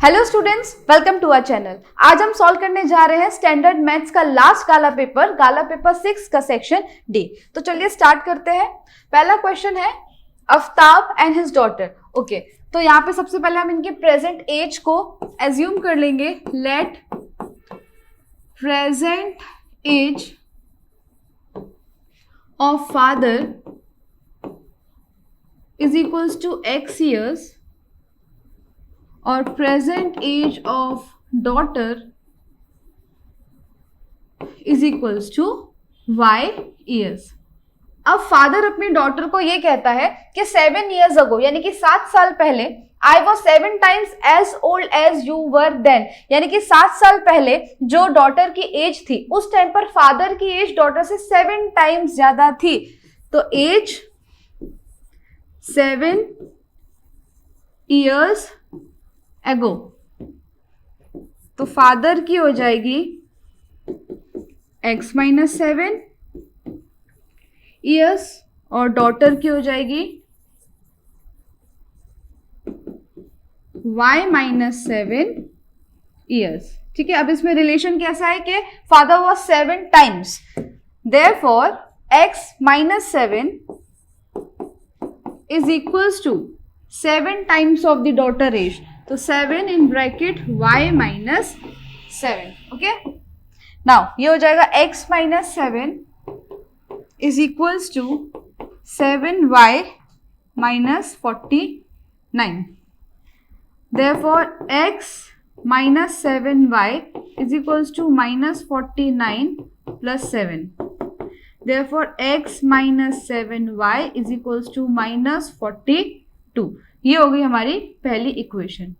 Hello students, welcome to our channel. आज हम solve करने जा रहे हैं स्टैंडर्ड मैथ्स का लास्ट गाला पेपर 6 का सेक्शन डी। तो चलिए स्टार्ट करते हैं। पहला क्वेश्चन है Aftab and his daughter. Okay, तो यहाँ पे सबसे पहले हम इनके प्रेजेंट एज को एज्यूम कर लेंगे। Let present age of father is equals to x years और present age of daughter is equals to y years। अब फादर अपनी डॉटर को ये कहता है कि 7 years ago, यानी कि 7 साल पहले, I was 7 times as old as you were then, यानी कि 7 साल पहले जो डॉटर की एज थी उस टाइम पर फादर की एज डॉटर से 7 times ज्यादा थी। तो एज 7 years ago, तो फादर की हो जाएगी x - 7 years और डॉटर की हो जाएगी y - 7 years। ठीक है, अब इसमें रिलेशन कैसा है कि father was 7 times, therefore x - 7 is equals to 7 times of the daughter age. तो 7 in bracket y - 7। Okay, now ये हो जाएगा x - 7 is equals to 7y - 49। therefore x - 7y is equals to -49 plus 7। therefore x - 7y is equals to -42। ये हो गई हमारी पहली equation.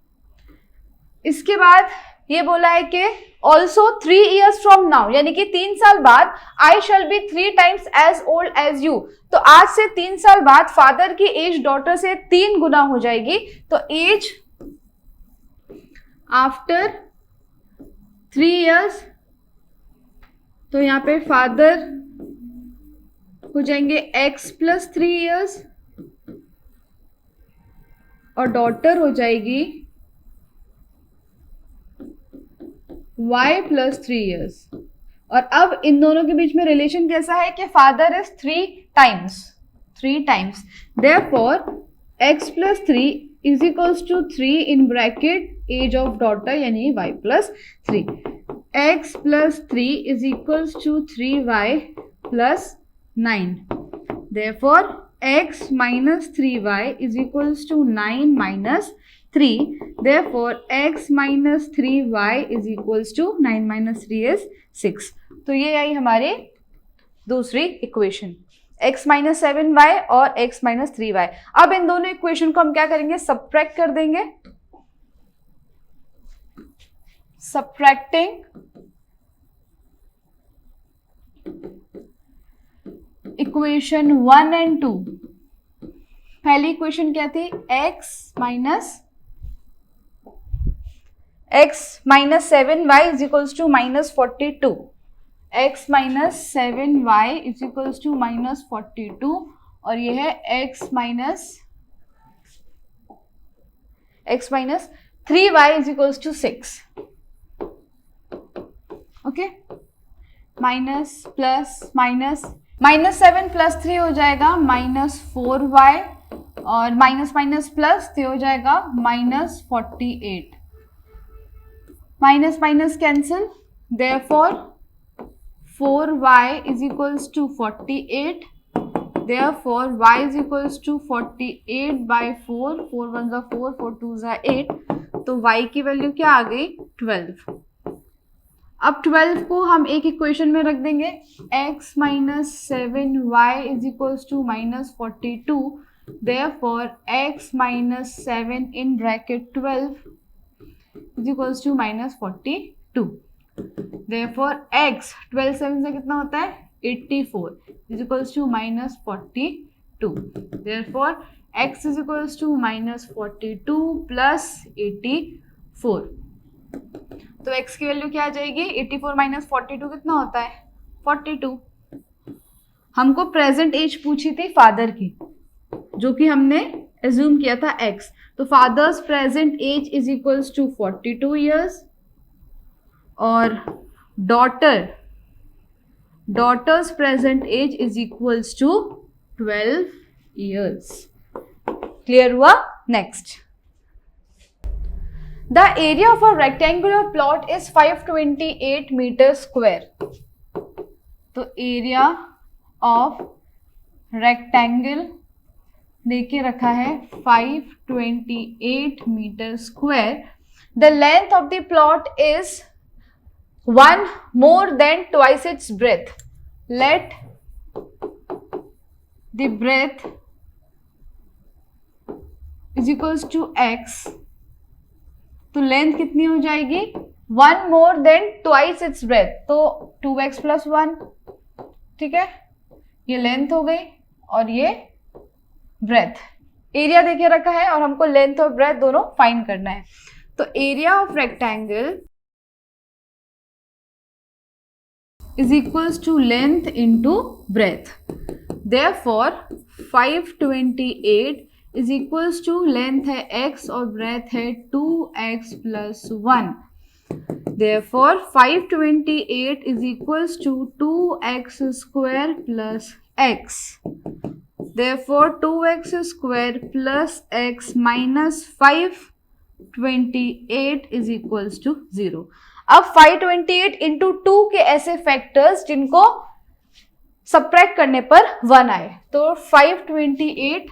इसके बाद ये बोला है कि ऑल्सो 3 years फ्रॉम नाउ, यानी कि 3 साल बाद I shall be 3 times as old as you. तो आज से 3 साल बाद फादर की एज डॉटर से 3 गुना हो जाएगी। तो एज आफ्टर 3 years, तो यहाँ पे फादर हो जाएंगे x + 3 years और डॉटर हो जाएगी y + 3 years। और अब इन दोनों के बीच में रिलेशन कैसा है कि father is 3 times, therefore x + 3 is equals to 3 in bracket age of daughter यानी y + 3। x + 3 is equals to 3y + 9, therefore x - 3y is equals to 9 - 3, therefore x - 3y is equals to 9 - 3 is 6। तो ये आई हमारी दूसरी equation, x - 7y और x - 3y। अब इन दोनों equation को हम क्या करेंगे, सब्ट्रैक्ट कर देंगे। सब्ट्रैक्टिंग इक्वेशन 1 और 2। पहली इक्वेशन क्या थी, x - 7y is equals to -42। x - 7y is equals to -42 और ये है x - 3y is equals to 6। Okay, minus plus minus, -7 + 3 हो जाएगा -4y और माइनस माइनस प्लस तो हो जाएगा -48। Minus minus cancel, therefore 4y is equals to 48। Therefore y is equals to 48 by 4, 4 1 = 4, 4 2 = 8। तो y की वैल्यू क्या आ गई, 12। अब 12 को हम एक इक्वेशन में रख देंगे, x - 7y is equals to -42, therefore x - 7 in bracket 12 is equals to -42। therefore x 12 7 से कितना होता है, 84 is equals to -42। therefore x is equals to -42 plus 84। तो x की वैल्यू क्या आ जाएगी, 84 - 42 कितना होता है, 42। हमको प्रेजेंट एज पूछी थी फादर की, जो कि हमने एज्यूम किया था x, तो father's present age is equals to 42 years और daughter's present age is equals to 12 years. Clear हुआ? Next, the area of a rectangular plot is 528 metre square. तो एरिया ऑफ रेक्टेंगल देके रखा है 528 metre square. The length of the plot is 1 more than twice its breadth. Let the breadth is equals to x. तो length कितनी हो जाएगी? 1 more than twice its breadth, तो 2x plus 1, ठीक है, ये लेंथ हो गई और ये ब्रेथ। एरिया देखे रखा है और हमको लेंथ और ब्रेथ दोनों फाइंड करना है। तो area of rectangle is equals to length into breadth. Therefore 528 is equals to length है x और breadth है 2x plus 1. Therefore 528 is equals to 2x square plus x. Therefore 2x square plus x minus 528 is equals to 0. अब 528 into 2 के ऐसे factors जिनको subtract करने पर 1 आए, तो 528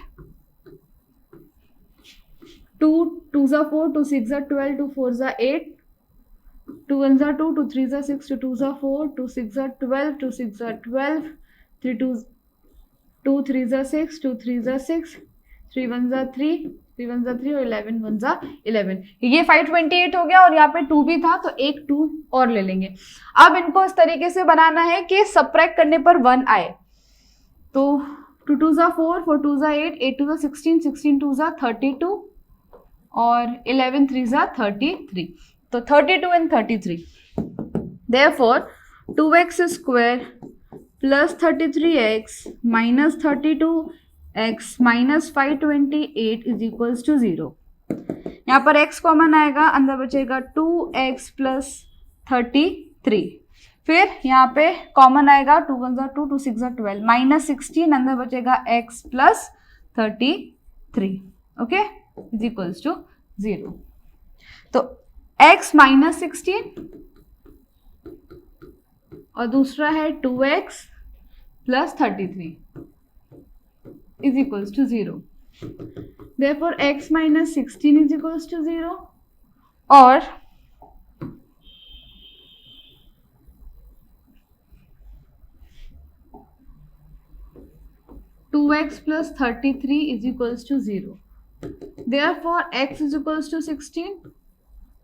2 2 जा 4 2 6 जा 12 2 4 जा 8 2 1 जा 2 2 3 जा 6 2 2 जा 4 2 6 जा 12 2 6 जा 12 3 2 3 जा 6 2 3 जा 6 3 1 जा 3 3 1 जा 3 और 11 1 जा 11। ये 528 हो गया और यहाँ पे 2 भी था तो एक 2 और ले लेंगे। अब इनको इस तरीके से बनाना है कि सबट्रैक्ट करने पर 1 आए। तो 2 2 जा 4 4 2 जा 8 8 2 जा 16 16 2 जा 32 और 11 3 जा 33, तो 32 and 33। Therefore 2x square plus 33x minus 32x minus 528 is equals to 0। यहाँ पर x कॉमन आएगा, अंदर बचेगा 2x plus 33। फिर यहाँ पे कॉमन आएगा 2 1 जा 2 2 6 जा 12 माइनस 16, अंदर बचेगा x plus 33, okay, is equals to 0। तो x माइनस 16 और दूसरा है 2x plus 33 is equals to 0. Therefore x minus 16 is equals to 0 और two x plus 33 is equals to 0. Therefore x is equals to 16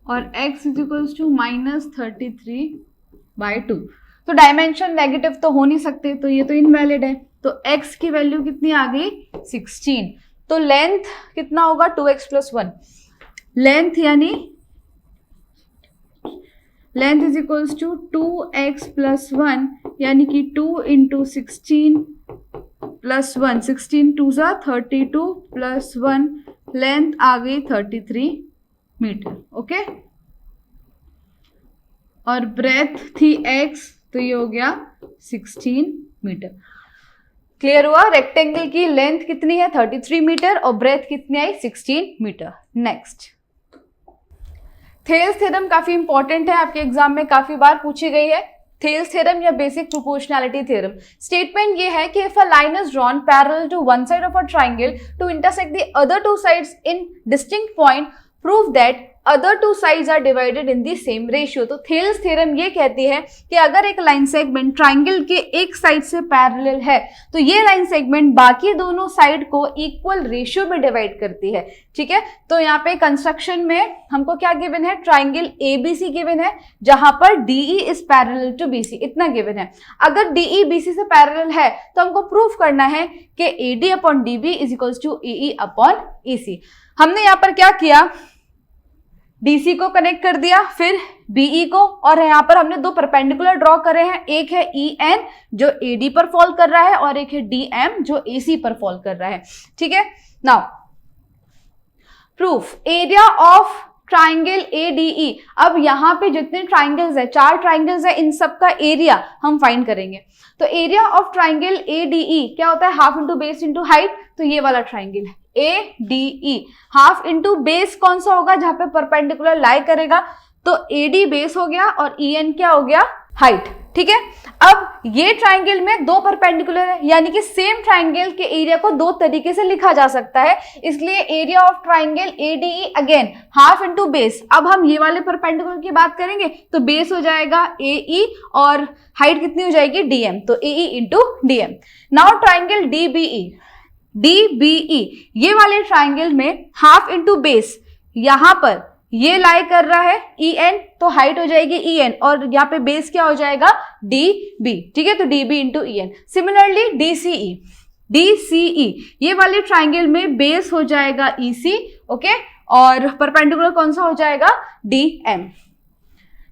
और x is equals to minus 33 by 2। तो dimension negative तो हो नहीं सकते, तो ये तो इनवैलिड है। तो x की वैल्यू कितनी आ गई? 16। तो लेंथ कितना होगा? 2x plus 1। लेंथ यानी length is equals to 2x plus 1 यानी कि 2 इंटू 16 प्लस 1, 16 2 जा 32 प्लस 1, लेंथ आ गई 33 मीटर, ओके। और ब्रेथ थी x, तो ये हो गया 16 मीटर। क्लियर हुआ? रेक्टेंगल की लेंथ कितनी है? 33 मीटर और ब्रेथ कितनी आई? 16 मीटर। नेक्स्ट, थेल्स थ्योरम काफी इंपॉर्टेंट है, आपके एग्जाम में काफी बार पूछी गई है। थेल्स थ्योरम या बेसिक प्रोपोर्शनैलिटी थ्योरम स्टेटमेंट ये है कि if a line is drawn parallel to one side of a triangle to intersect the other two sides in distinct point, prove that other two sides are divided in the same ratio. तो Thales theorem ये कहती है कि अगर एक line segment triangle के एक side से पैरेलल है तो ये लाइन सेगमेंट बाकी दोनों साइड को इक्वल रेशियो में डिवाइड करती है, ठीक है। तो यहाँ पे कंस्ट्रक्शन में हमको क्या गिवन है? ट्राइंगल एबीसी गिवन है जहां पर DE is parallel to BC, इतना गिवन है। अगर डीई बीसी से पैरेलल है तो हमको प्रूफ करना है कि AD upon DB is equals to EE upon EC. हमने यहाँ पर क्या किया? डीसी को कनेक्ट कर दिया, फिर बीई को, और यहाँ पर हमने दो परपेंडिकुलर ड्रॉ करे हैं। एक है EN जो AD पर फॉल कर रहा है और एक है DM जो AC पर फॉल कर रहा है, ठीक है। Now proof area of triangle ADE। अब यहाँ पे जितने ट्राइंगल्स है, 4 ट्राइंगल्स है, इन सब का एरिया हम फाइंड करेंगे। तो एरिया ऑफ ट्राइंगल ADE क्या होता है, half into base into height. तो ये वाला ट्राइंगल है ADE, हाफ इंटू बेस कौन सा होगा, जहां पे परपेंडिकुलर लाई करेगा, तो AD बेस हो गया और EN क्या हो गया, हाइट। ठीक है, अब ये ट्राइंगल में 2 परपेंडिकुलर है, यानी कि सेम ट्राइंगल के एरिया को 2 तरीके से लिखा जा सकता है, इसलिए area of triangle ADE again half into base. अब हम ये वाले परपेंडिकुलर की बात करेंगे तो बेस हो जाएगा AE और हाइट कितनी हो जाएगी, DM, तो AE into DM। Now triangle DBE, ये वाले ट्राइंगल में हाफ इंटू बेस, यहां पर ये लाई कर रहा है EN, तो हाइट हो जाएगी EN और यहाँ पे बेस क्या हो जाएगा, DB। ठीक है, तो DB into EN। Similarly DCE, ये वाले ट्राइंगल में बेस हो जाएगा EC, ओके, और परपेंडिकुलर कौन सा हो जाएगा, DM।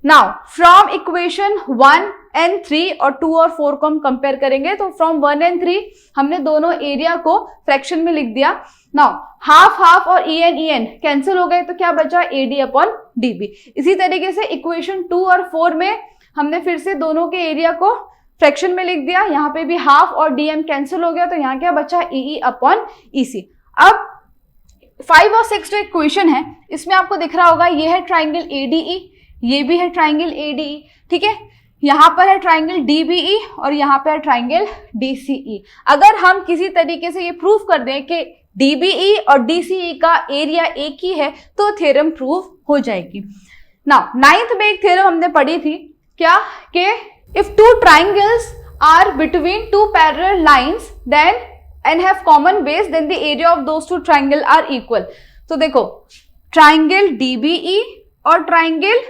Now from equation 1 and 3 और 2 और 4 को हम कंपेयर करेंगे। तो फ्रॉम 1 and 3 हमने दोनों एरिया को फ्रैक्शन में लिख दिया। नाउ हाफ और EN कैंसिल हो गए, तो क्या बचा, AD अपॉन DB। इसी तरीके से इक्वेशन 2 और 4 में हमने फिर से दोनों के एरिया को फ्रैक्शन में लिख दिया, यहाँ पे भी हाफ और DM कैंसिल हो गया, तो यहाँ क्या बचा, EE अपॉन EC। अब 5 और 6 जो इक्वेशन है, इसमें आपको दिख रहा होगा ये है ट्राइंगल ADE, ये भी है ट्राइंगल ADE। ठीक है, यहाँ पर है ट्राइंगल DBE और यहाँ पे है ट्राइंगल DCE। अगर हम किसी तरीके से ये प्रूफ कर दें कि DBE और DCE का एरिया एक ही है, तो थ्योरम प्रूफ हो जाएगी। नाउ 9th में एक थ्योरम हमने पढ़ी थी, क्या, कि if 2 triangles are between 2 parallel lines then and have common base then the area of those 2 triangle are equal. तो देखो ट्राइंगल DBE और ट्राइंगल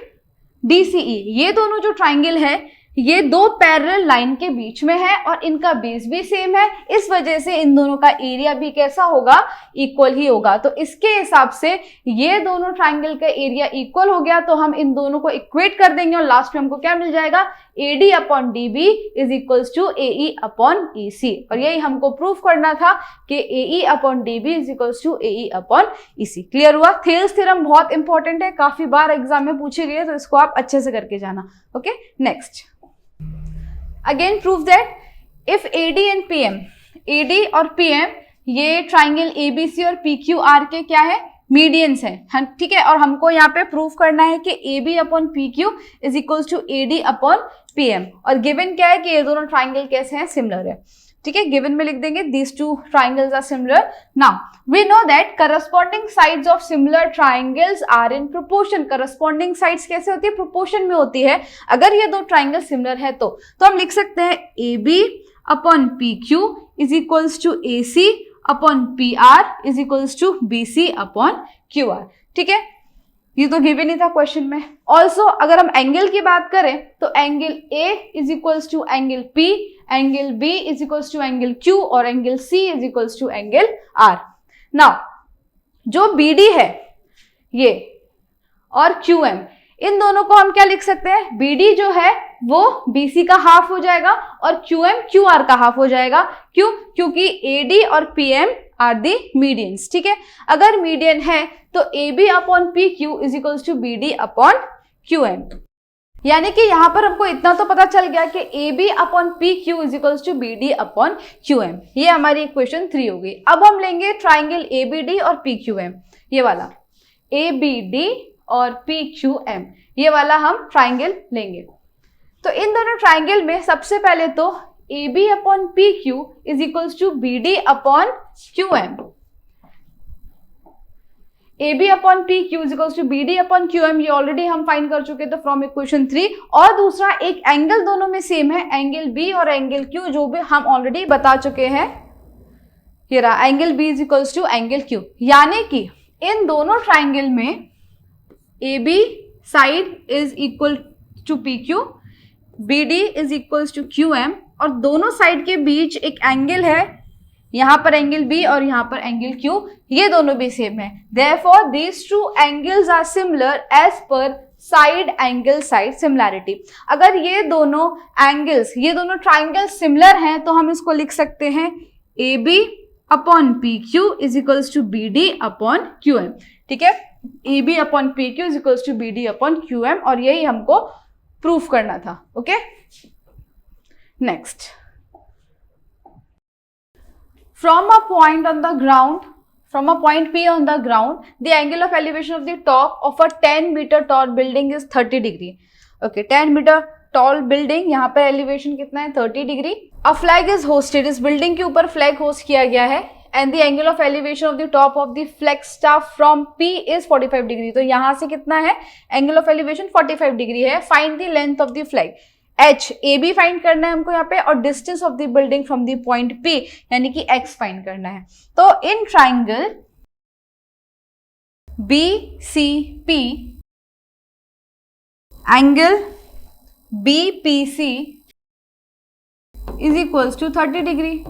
DCE, ये दोनों जो ट्राइंगल है, ये 2 पैरेलल लाइन के बीच में है और इनका बेस भी सेम है, इस वजह से इन दोनों का एरिया भी कैसा होगा, इक्वल ही होगा। तो इसके हिसाब से ये दोनों ट्राइंगल का एरिया इक्वल हो गया, तो हम इन दोनों को इक्वेट कर देंगे और लास्ट में हमको क्या मिल जाएगा, AD upon DB is equals to AE upon EC। और यही हमको प्रूफ करना था कि AE upon DB is equals to AE upon EC। Clear हुआ। थेल्स थ्योरम बहुत इंपॉर्टेंट है, काफी बार एग्जाम में पूछी गई है, तो इसको आप अच्छे से करके जाना। Okay, next again prove that if AD and PM, AD और PM ये ट्राइंगल ABC और PQR के क्या है, मीडियंस हैं। ठीक है, और हमको यहाँ पे प्रूफ करना है कि AB upon PQ is equals to AD upon PM। और गिवन क्या है कि ये दोनों ट्राइंगल कैसे हैं, सिमिलर है। ठीक है, गिवन में लिख देंगे these 2 triangles are similar. Now we know that corresponding sides of similar triangles are in proportion. Corresponding sides कैसे होती है, प्रोपोर्शन में होती है। अगर ये 2 ट्राइंगल सिमिलर है तो हम लिख सकते हैं AB upon PQ is equals to AC upon PR is equals to BC upon QR। ठीक है, ये तो गिवन ही था क्वेश्चन में। ऑल्सो अगर हम एंगल की बात करें तो angle A is equals to angle P, angle B is equals to angle Q और angle C is equals to angle R। Now जो BD है ये और QM, इन दोनों को हम क्या लिख सकते हैं, BD जो है वो BC का हाफ हो जाएगा और QM QR का हाफ हो जाएगा। क्यों, क्योंकि AD और PM आर दी मीडियंस। ठीक है, अगर मीडियन है तो AB upon PQ is equals to BD upon QM। यानी कि यहां पर हमको इतना तो पता चल गया कि AB upon PQ is equals to BD upon QM। ये हमारी इक्वेशन 3 हो गई। अब हम लेंगे ट्राइंगल ABD और PQM, ये वाला ABD और PQM, ये वाला हम ट्राइंगल लेंगे। तो इन दोनों ट्राइंगल में सबसे पहले तो AB upon PQ is equals to BD upon QM। AB upon PQ is equals to BD upon QM, ये ऑलरेडी हम फाइंड कर चुके थे फ्रॉम इक्वेशन 3। और दूसरा एक एंगल दोनों में सेम है, एंगल B और एंगल Q, जो भी हम ऑलरेडी बता चुके हैं। ये रहा angle B is equals to angle Q। यानी कि इन दोनों ट्राइंगल में AB side is equal to PQ, BD is equals to QM और दोनों साइड के बीच एक एंगल है, यहां पर एंगल B और यहां पर एंगल Q, ये दोनों भी सेम है। Therefore these two angles are similar as per side angle side similarity. अगर ये दोनों एंगल्स, ये दोनों ट्राइंगल्स सिमिलर हैं तो हम इसको लिख सकते हैं AB upon PQ is equals to BD upon QM। ठीक है, EB upon PQ is equals to BD upon QM, और यही हमको प्रूफ करना था. Okay, next. From a point on the ground, from a point P on the ground, the angle of elevation of the top of a 10-meter tall building is 30 degree. Okay, 10 meter tall building, यहाँ पर elevation कितना है 30 degree. A flag is hosted, इस building के ऊपर flag host किया गया है, and the angle of elevation of the top of the flag staff from P is 45 degree. तो यहाँ से कितना है angle of elevation 45 degree है. Find the length of the flag. H A B find करना है हमको यहाँ पे, और distance of the building from the point P यानी कि X फाइंड करना है. तो in triangle BCP angle BPC is equals to 30 degree.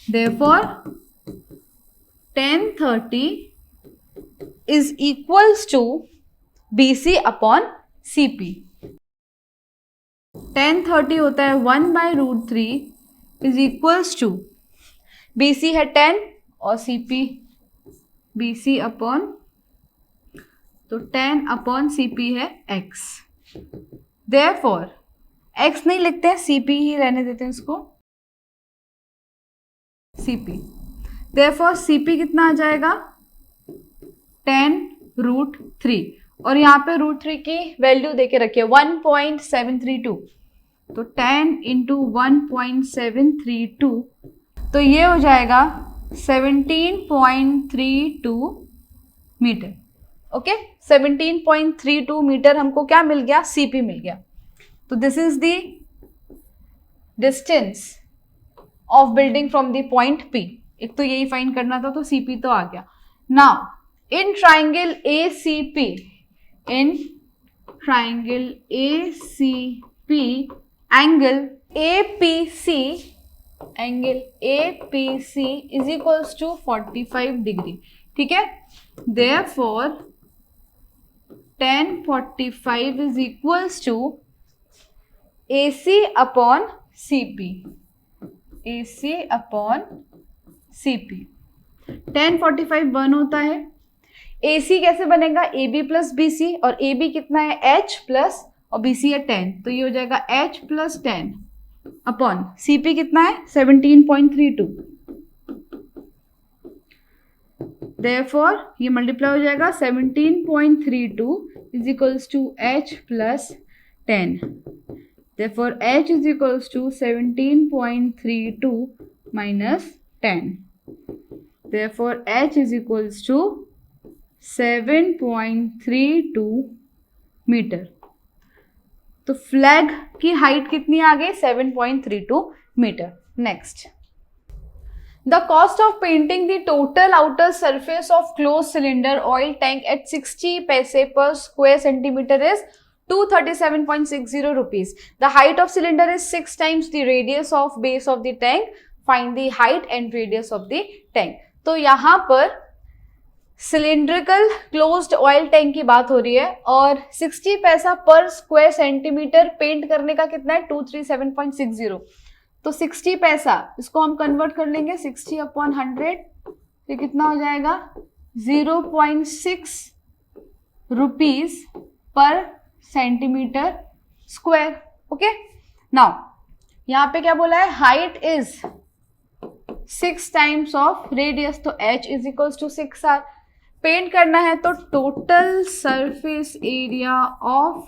Therefore tan 30 is equals to BC upon CP. tan 30 होता है 1/√3 इज इक्वल्स टू BC है 10 और CP BC upon, तो 10 अपॉन CP है X. देयरफॉर X नहीं लिखते हैं, CP ही रहने देते हैं इसको, CP. देयरफॉर CP कितना आ जाएगा 10√3, और यहाँ पे √3 की वैल्यू देके रखिए 1.732, तो 10 इंटू 1.732, तो ये हो जाएगा 17.32 मीटर. ओके, 17.32 मीटर हमको क्या मिल गया, CP मिल गया. तो this is the distance of building from the point P. एक तो यही फाइंड करना था, तो CP तो आ गया. Now in triangle ACP, in triangle ACP, angle APC is equals to 45 degree. ठीक है, therefore tan 45 is equals to AC upon CP. AC upon CP. tan 45 1 होता है. AC कैसे बनेगा, AB प्लस BC, और AB कितना है H प्लस, और BC है 10, तो ये हो जाएगा H प्लस 10 अपॉन CP कितना है 17.32. देयरफॉर ये मल्टीप्लाई हो जाएगा 17.32 is equals to H plus 10. Therefore H is equals to 17.32 minus 10. Therefore H is equals to 7.32 metre. तो फ्लैग की हाइट कितनी आ गई 7.32 metre. Next, the cost of painting the total outer surface of close cylinder oil tank at 60 paise per square centimetre is 237.60 rupees. The height of cylinder is 6 times the radius of base of the tank. Find the height and radius of the tank. तो यहाँ पर cylindrical closed oil tank की बात हो रही है, और 60 पैसा पर स्क्वायर सेंटीमीटर पेंट करने का कितना है 237.60. तो 60 पैसा इसको हम कन्वर्ट कर लेंगे 60 अपॉन 100, ये कितना हो जाएगा 0.6 rupees per centimetre square. Okay, now यहाँ पे क्या बोला है, height is 6 times of radius, तो H is equals to 6R. Paint करना है तो total surface area of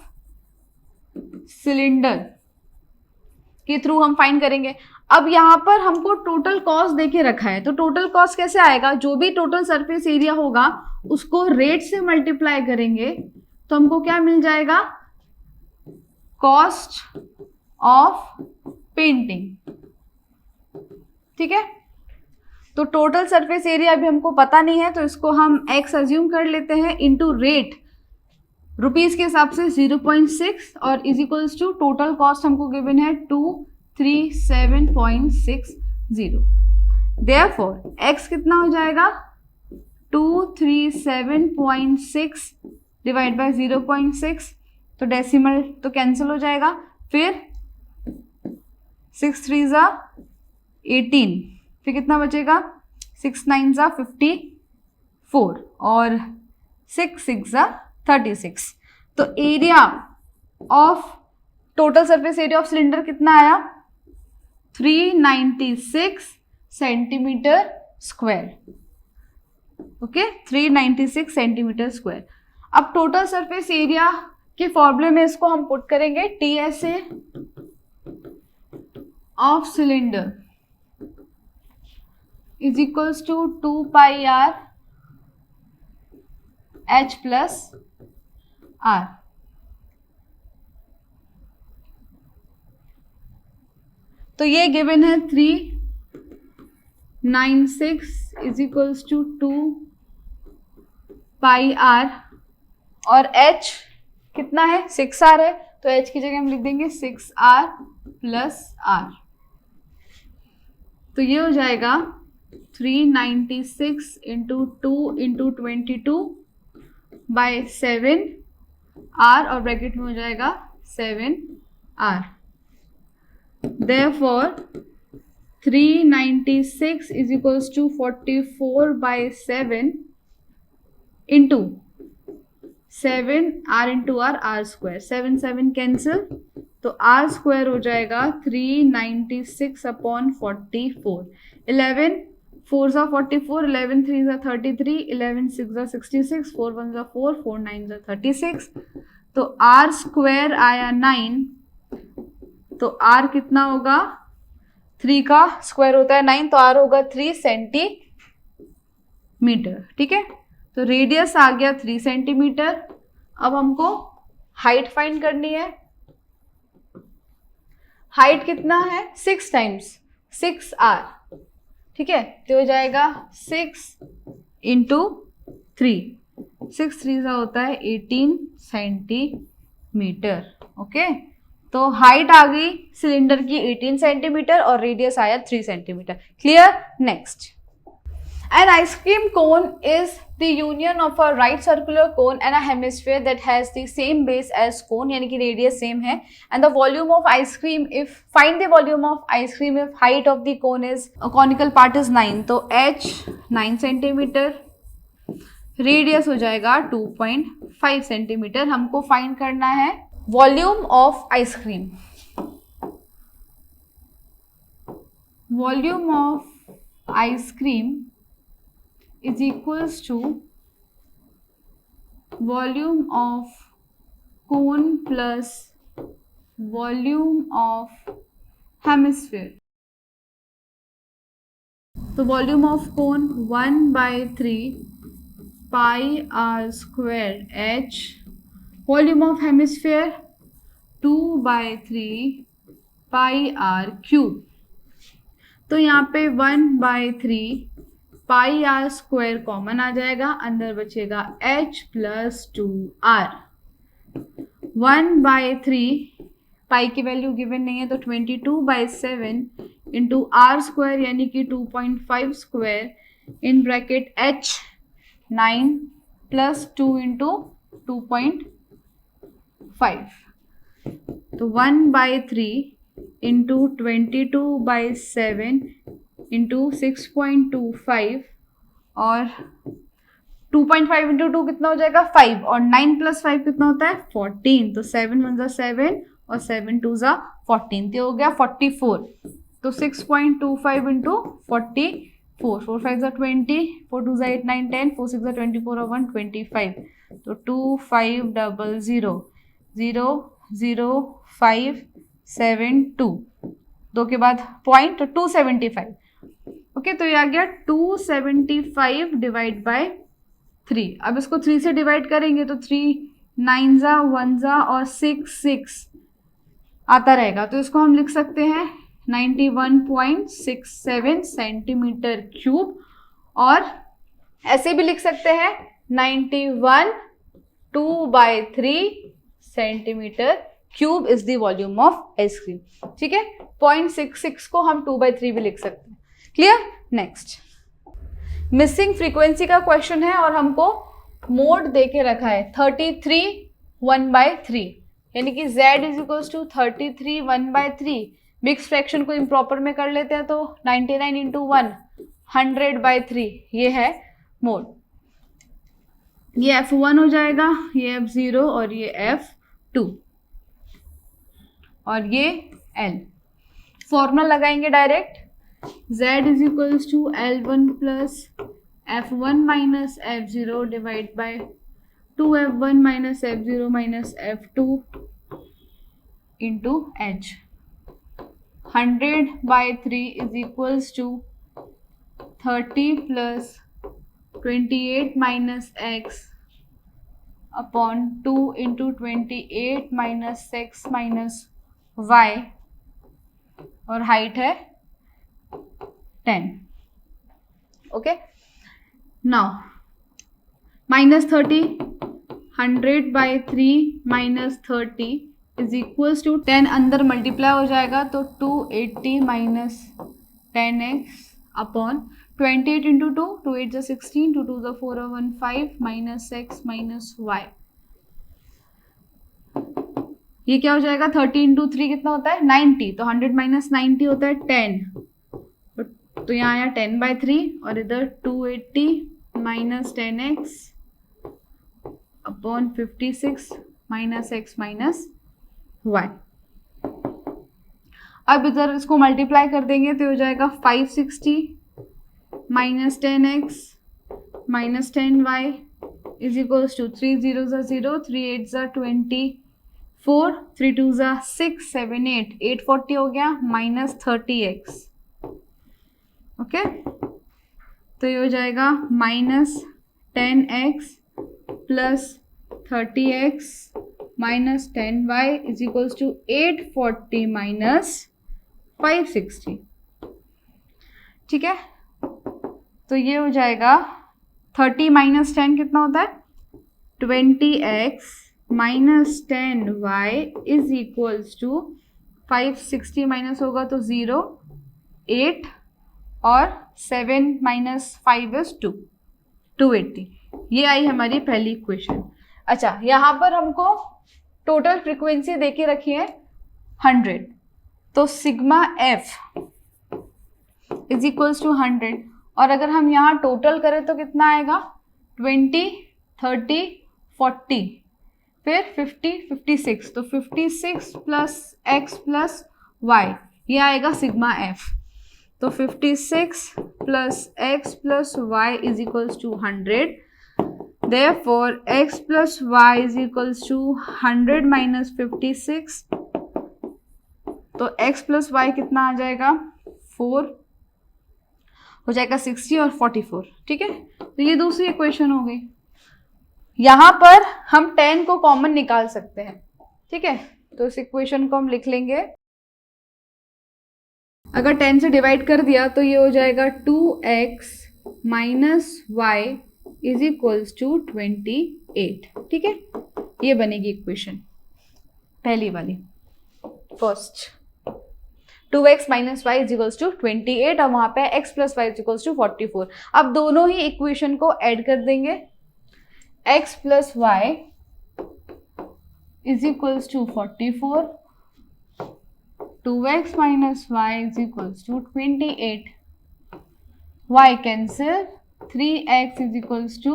cylinder के थ्रू हम फाइंड करेंगे. अब यहाँ पर हमको टोटल कॉस्ट देके रखा है, तो टोटल कॉस्ट कैसे आएगा, जो भी टोटल सरफेस एरिया होगा उसको रेट से मल्टीप्लाई करेंगे, तो हमको क्या मिल जाएगा, कॉस्ट ऑफ पेंटिंग. ठीक है, तो टोटल सरफेस एरिया अभी हमको पता नहीं है, तो इसको हम x अज्यूम कर लेते हैं इनटू रेट रुपीज के हिसाब से 0.6, और is equals to total cost हमको गिवन है 237.60. देयरफॉर x कितना हो जाएगा 237.6 डिवाइड बाय 0.6, तो डेसिमल तो कैंसिल हो जाएगा, फिर 6 3 ज़ा 18, फिर कितना बचेगा 6 9 ज़ा 54, और 6 6 36। तो area of total surface area of cylinder कितना आया? 396 centimetre square. Okay, 396 centimetre square. अब टोटल सरफेस एरिया के फॉर्मूले में इसको हम पुट करेंगे, TSA of cylinder is equals to 2 pi R H plus R। तो ये गिवन है 396 is equals to 2 pi R और H कितना है? 6R है, तो H की जगह हम लिख देंगे 6R प्लस R। तो ये हो जाएगा 396 इंटू 2 इंटू 22 बाय 7R और ब्रैकेट में हो जाएगा 7R। Therefore 396 is equals to 44 by 7 into 7R into R square, 7 7 cancel, तो R स्क्वायर हो जाएगा 396 अपॉन 44। 11 4 ज़ा 44, 11 3 ज़ा 33, 11 6 ज़ा 66, 4 1 ज़ा 4, 4 9 ज़ा 36। तो R स्क्वायर आया 9, तो R कितना होगा? 3 का स्क्वायर होता है 9, तो R होगा 3 सेंटीमीटर। ठीक है, तो रेडियस आ गया 3 सेंटीमीटर। अब हमको हाइट फाइंड करनी है। हाइट कितना है? 6 टाइम्स 6R। ठीक है, तो हो जाएगा 6 इंटू 3, 6 3 का होता है 18 सेंटीमीटर। ओके, तो हाइट आ गई सिलेंडर की 18 सेंटीमीटर और रेडियस आया 3 centimetre. Clear? Next, an ice cream cone is the union of a right circular cone and a hemisphere that has the same base as cone, यानी कि रेडियस सेम है। And the volume of ice cream if find the volume of ice cream if height of the cone is conical part is 9, तो H 9 centimetre, radius हो जाएगा 2.5 centimetre. हमको find करना है volume of ice cream. Volume of ice cream is equals to volume of cone plus volume of hemisphere. तो volume of cone 1/3 pi R square H, volume of hemisphere 2/3 pi R cube. तो यहाँ पे 1/3 पाई R square common आ जाएगा, अंदर बचेगा H plus 2R। 1/3 पाई की value given नहीं है, तो 22/7 इंटू R स्क्वायर यानी कि 2.5 square in bracket H 9 plus 2 into 2.5, तो 1/3 इंटू 22/7 इंटू 6.25 और 2.5 इंटू 2 कितना हो जाएगा? 5, और 9 प्लस 5 कितना होता है? 14। तो 7 1 ज़ा 7 और 7 2 ज़ा 14, तो हो गया 44। तो 6.25 इंटू 44, 4 5 ज़ा 20, 4 2 ज़ा 8 9 10, 4 6 ज़ा 24 और 1 25, तो 2500 00572, 2 के बाद पॉइंट, तो 275। ओके, तो ये आ गया 275 डिवाइड बाय 3। अब इसको 3 से डिवाइड करेंगे तो 3 9 ज़ा 1 ज़ा और 6 6 आता रहेगा, तो इसको हम लिख सकते हैं 91.67 सेंटीमीटर क्यूब, और ऐसे भी लिख सकते हैं 91 2/3 centimetre cube is the volume of ice cream. ठीक है, 0.66 को हम 2/3 भी लिख सकते हैं। क्लियर? नेक्स्ट, मिसिंग फ्रीक्वेंसी का क्वेश्चन है और हमको मोड दे के रखा है 33 1/3, यानी कि Z is equals to 33 1/3। Mix fraction को इम्प्रॉपर में कर लेते हैं, तो 99 इंटू 1 100/3, ये है मोड। ये F1 हो जाएगा, ये F0 और ये F2 और ये L। फॉर्मूला लगाएंगे direct, Z is equals to L1 plus F1 minus F0 divide by 2F1 minus F0 minus F2 into H। 100/3 is equals to 30 plus 28 minus x upon 2 into 28 minus x minus y और height है 10। Okay, now -30 100/3 minus 30 is equals to 10 अंदर multiply हो जाएगा तो 280 minus 10x upon 28 into 2, 2 8 जा 16, 2 2 जा 4 और 1 5 minus x minus y। ये क्या हो जाएगा, 30 इंटू 3 कितना होता है 90, तो 100 माइनस 90 होता है 10, तो यहाँ आया 10/3 और इधर 280 minus 10x upon 56 minus x minus y। अब इधर इसको मल्टीप्लाई कर देंगे तो हो जाएगा 560 minus 10x minus 10y is equals to 3 0 जा 0, 3 8 जा 24, 3 2 जा 6 7 8 840 हो गया माइनस 30x। ओके, तो ये हो जाएगा minus 10x plus 30x minus 10y is equals to 840 minus 560। ठीक है, तो ये हो जाएगा 30 माइनस 10 कितना होता है 20x minus 10y is equals to 560 minus होगा तो 0 8 और 7 माइनस 5 इज 2 280। ये आई हमारी पहली इक्वेशन। अच्छा, यहाँ पर हमको टोटल फ्रीक्वेंसी देके रखी है 100, तो sigma f is equals to 100 और अगर हम यहाँ टोटल करें तो कितना आएगा 20 30 40 फिर 50 56, तो 56 प्लस x प्लस y ये आएगा सिग्मा f। तो 56 plus x plus y is equals to 100, therefore x plus y is equals to 100 minus 56, तो x प्लस y कितना आ जाएगा 4 हो जाएगा 60 और 44। ठीक है, तो ये दूसरी इक्वेशन हो गई। यहां पर हम 10 को कॉमन निकाल सकते हैं। ठीक है, तो इस इक्वेशन को हम लिख लेंगे, अगर 10 से डिवाइड कर दिया तो ये हो जाएगा 2x minus y is equals to 28। ठीक है, ये बनेगी इक्वेशन पहली वाली, first 2x minus y is equals to 28 और वहां पे x plus y is equals to 44। अब दोनों ही इक्वेशन को ऐड कर देंगे, x plus y is equals to 44, 2x minus y is equals to 28, y cancel, 3x is equals to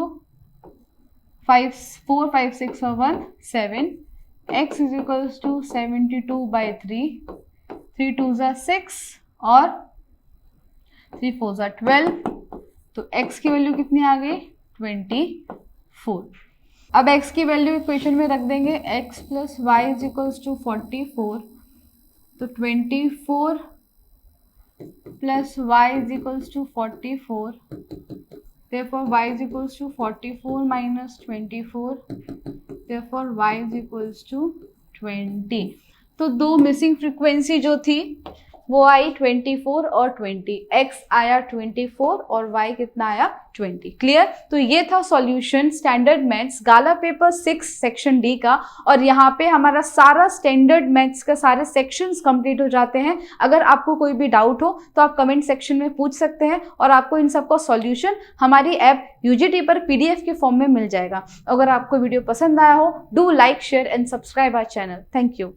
4 5 6 और 1 7, x is equals to 72/3, 3 2 जा 6 और 3 4 जा 12, तो x की वैल्यू कितनी आ गई 24। अब x की वैल्यू इक्वेशन में रख देंगे, x plus y is equals to 44, तो 24 plus y is equals to 44, therefore y is equals to 44 minus 24, therefore y is equals to 20। तो दो मिसिंग फ्रीक्वेंसी जो थी वो आई 24 और 20, x आया 24 और y कितना आया 20। क्लियर? तो ये था सॉल्यूशन स्टैंडर्ड मैथ्स गाला पेपर 6 सेक्शन डी का, और यहाँ पे हमारा सारा स्टैंडर्ड मैथ्स का सारे सेक्शंस कंप्लीट हो जाते हैं। अगर आपको कोई भी डाउट हो तो आप कमेंट सेक्शन में पूछ सकते हैं और आपको इन सबका सॉल्यूशन हमारी ऐप यूजीटी पर PDF के फॉर्म में मिल जाएगा। अगर आपको वीडियो पसंद आया हो, do like share and subscribe our channel. Thank you.